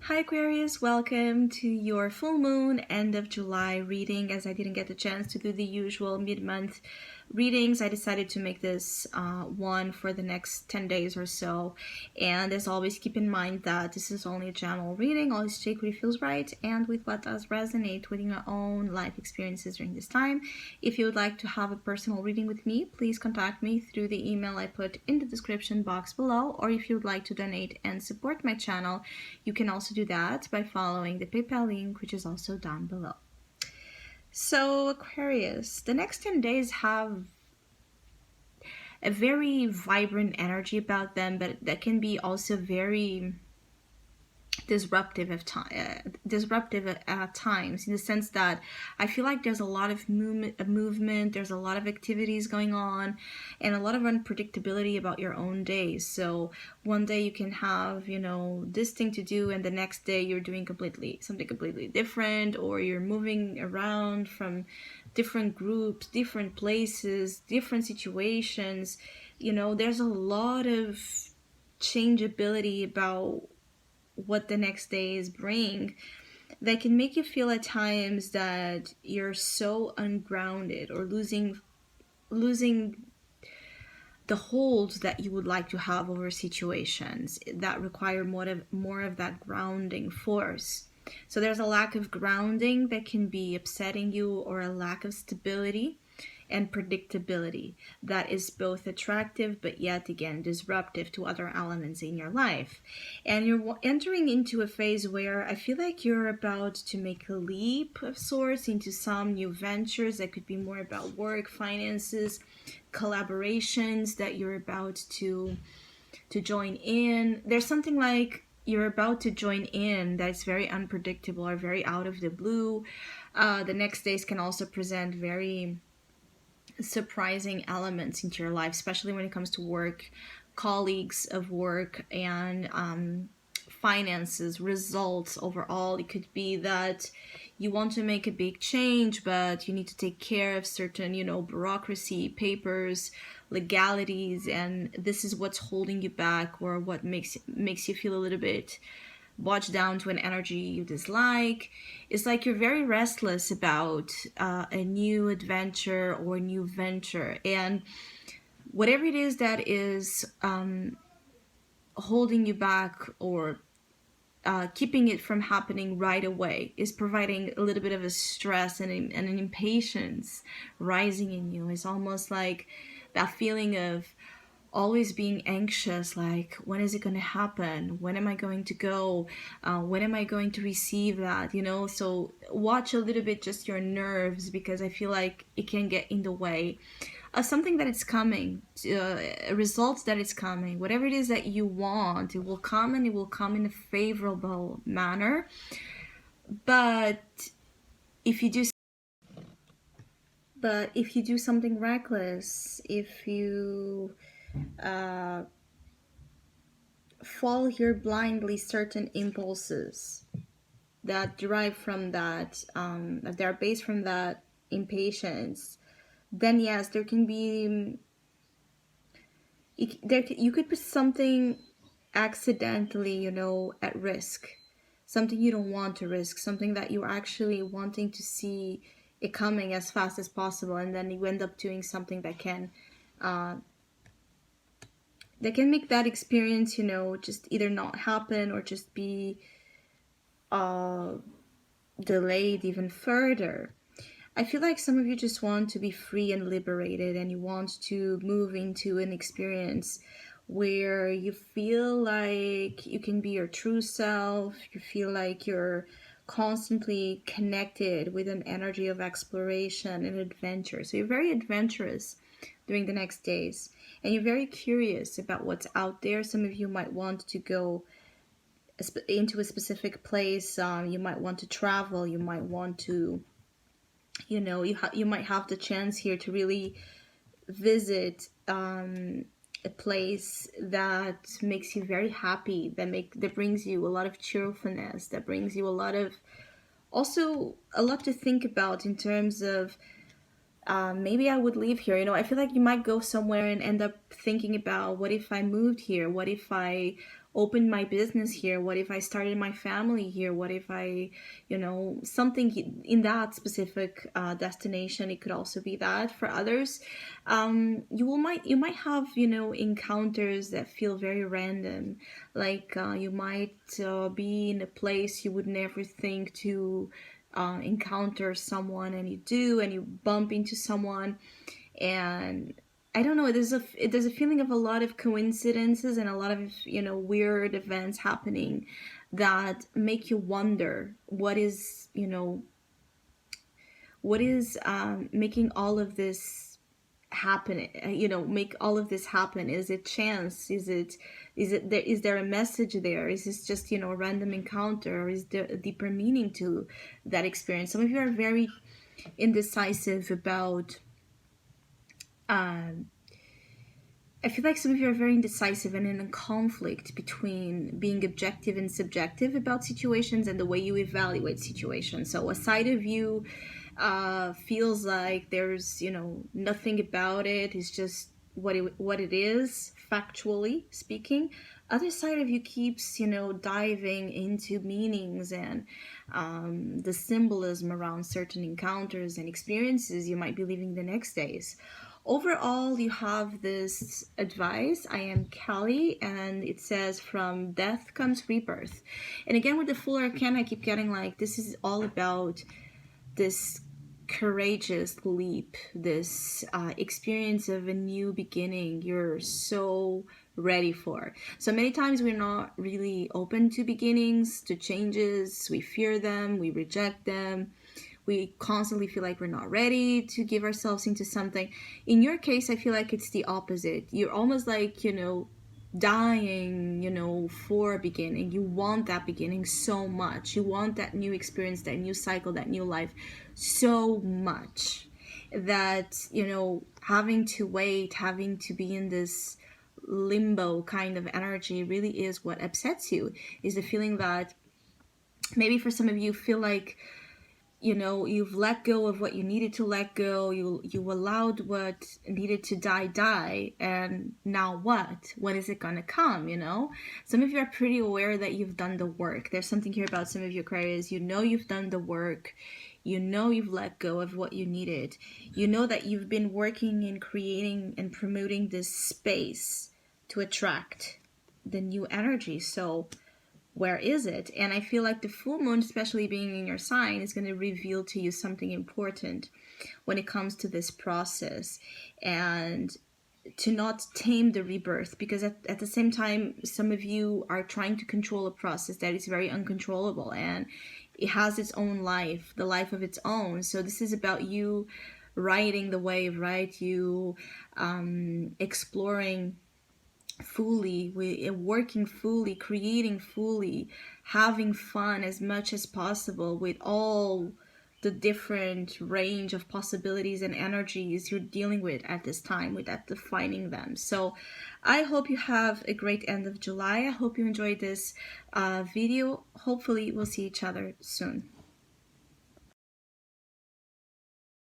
Hi Aquarius, welcome to your full moon end of July reading. As I didn't get the chance to do the usual mid-month readings, I decided to make this one for the next 10 days or so. And as always, keep in mind that this is only a general reading. Always take what feels right and with what does resonate with your own life experiences during this time. If you would like to have a personal reading with me, please contact me through the email I put in the description box below. Or if you would like to donate and support my channel, you can also do that by following the PayPal link, which is also down below. So Aquarius, the next 10 days have a very vibrant energy about them, but that can be also very disruptive at times, in the sense that I feel like there's a lot of movement, there's a lot of activities going on, and a lot of unpredictability about your own days. So one day you can have, this thing to do, and the next day you're doing something completely different, or you're moving around from different groups, different places, different situations. There's a lot of changeability about what the next days bring that can make you feel at times that you're so ungrounded, or losing the hold that you would like to have over situations that require more of that grounding force. So there's a lack of grounding that can be upsetting you, or a lack of stability and predictability that is both attractive but yet again disruptive to other elements in your life. And you're entering into a phase where I feel like you're about to make a leap of sorts into some new ventures that could be more about work, finances, collaborations that you're about to join in. There's something like you're about to join in that's very unpredictable or very out of the blue. The next days can also present very surprising elements into your life, especially when it comes to work, colleagues of work, and finances, results overall. It could be that you want to make a big change, but you need to take care of certain, bureaucracy, papers, legalities, and this is what's holding you back, or what makes you feel a little bit watch down to an energy you dislike. It's like you're very restless about a new adventure or new venture, and whatever it is that is holding you back, or keeping it from happening right away, is providing a little bit of a stress and an impatience rising in you. It's almost like that feeling of always being anxious, like, when is it going to happen? When am I going to go? When am I going to receive that? So watch a little bit just your nerves, because I feel like it can get in the way of something that is coming, results that is coming. Whatever it is that you want, it will come, and it will come in a favorable manner. But if you do something reckless, if you follow here blindly certain impulses that derive from that, that are based from that impatience, then yes, there can be, you could put something accidentally, at risk, something you don't want to risk, something that you're actually wanting to see it coming as fast as possible, and then you end up doing something that can make that experience, just either not happen, or just be delayed even further. I feel like some of you just want to be free and liberated, and you want to move into an experience where you feel like you can be your true self. You feel like you're constantly connected with an energy of exploration and adventure. So you're very adventurous during the next days, and you're very curious about what's out there. Some of you might want to go into a specific place. You might want to travel. You might want to, you might have the chance here to really visit a place that makes you very happy, that brings you a lot of cheerfulness, that brings you also a lot to think about in terms of, maybe I would live here. I feel like you might go somewhere and end up thinking about, what if I moved here? What if I opened my business here? What if I started my family here? What if I, something in that specific destination? It could also be that for others. You might have, encounters that feel very random. Like you might be in a place you would never think to encounter someone, and you do, and you bump into someone, and I don't know. There's a feeling of a lot of coincidences and a lot of weird events happening that make you wonder what is making all of this happen. Make all of this happen. Is it chance? Is there a message there? Is this just a random encounter, or is there a deeper meaning to that experience? Some of you are very indecisive about. I feel like some of you are very indecisive and in a conflict between being objective and subjective about situations and the way you evaluate situations. So a side of you feels like there's, nothing about it. It's just what it is, factually speaking. Other side of you keeps, diving into meanings and the symbolism around certain encounters and experiences you might be living the next days. Overall, you have this advice. I am Callie, and it says, from death comes rebirth. And again, with the full arcana, I keep getting like, this is all about this courageous leap, this experience of a new beginning you're so ready for. So many times we're not really open to beginnings, to changes. We fear them, we reject them. We constantly feel like we're not ready to give ourselves into something. In your case, I feel like it's the opposite. You're almost like, dying, for a beginning. You want that beginning so much. You want that new experience, that new cycle, that new life so much that, having to wait, having to be in this limbo kind of energy really is what upsets you. Is the feeling that maybe for some of you feel like, you've let go of what you needed to let go. You allowed what needed to die, and now what? When is it gonna come? Some of you are pretty aware that you've done the work. There's something here about some of you Aquarius. You've done the work. You've let go of what you needed. That you've been working and creating and promoting this space to attract the new energy. So where is it? And I feel like the full moon, especially being in your sign, is going to reveal to you something important when it comes to this process, and to not tame the rebirth, because at the same time, some of you are trying to control a process that is very uncontrollable, and it has its own life, the life of its own. So this is about you riding the wave, right? You exploring fully, working fully, creating fully, having fun as much as possible with all the different range of possibilities and energies you're dealing with at this time without defining them. So I hope you have a great end of July. I hope you enjoyed this video. Hopefully we'll see each other soon.